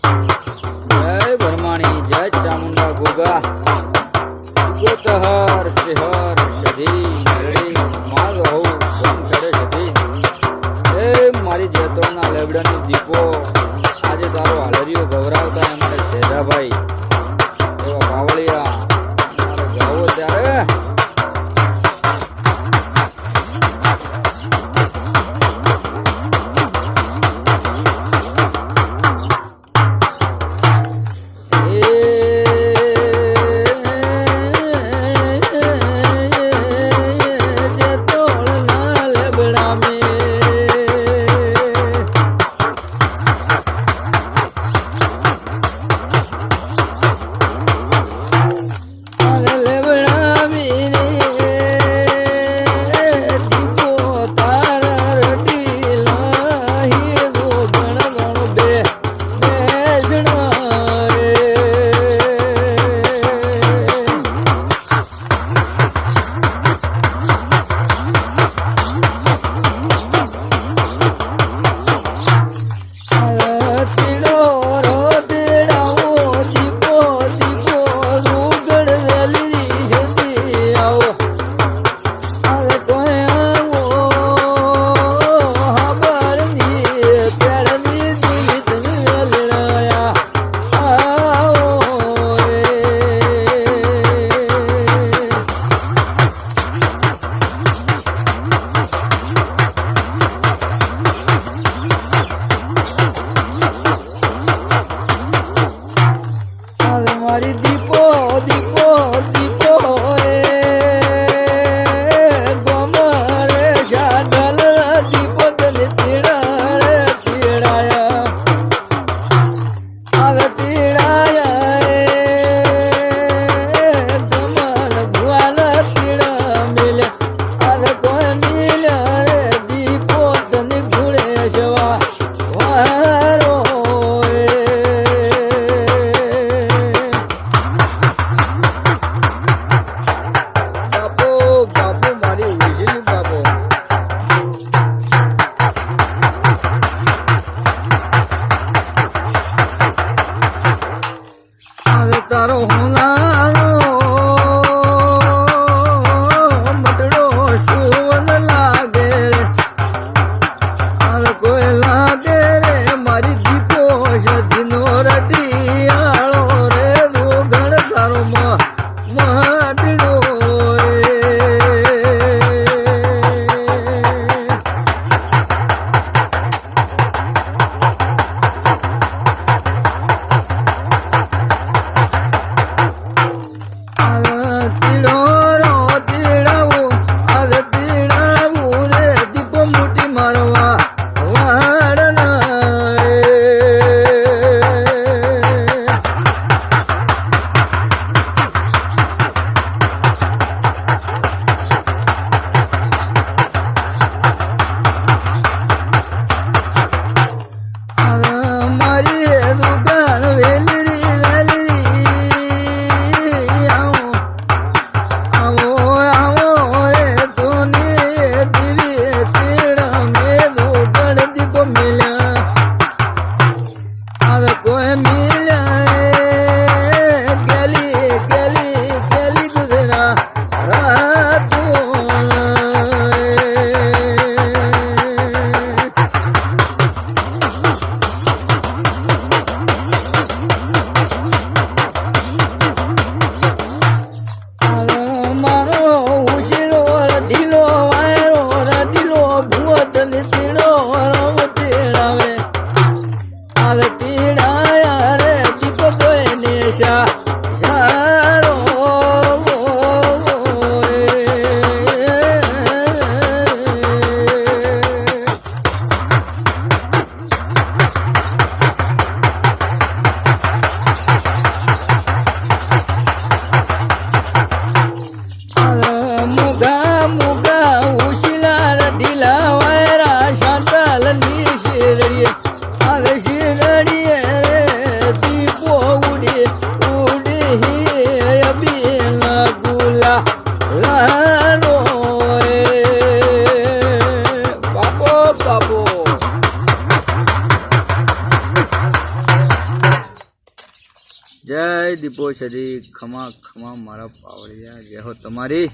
જય ભરમાણી જય ચામુંડા ગોગા ગોતહર ચેહર સધી નરડી માગ હો ગમ કરે સધી એ મારી જેતોના લેબડાની દીપો આજે તારો હાલરીઓ ગવરાવતા એમને સેજાભાઈ એવા બાવળિયા મારે ગાવો ત્યારે તારો હોનાનો મટડો સુવન લાગે રે આલ કોઈ લાગે રે મારી દીપો સધીનો રડિયાળો રે દોગણ તારો મટડો શિરડીએ રે દીપો ઉડે જય દીપો સદી ખમા ખમા મારા પાવડિયા જય હો તમારી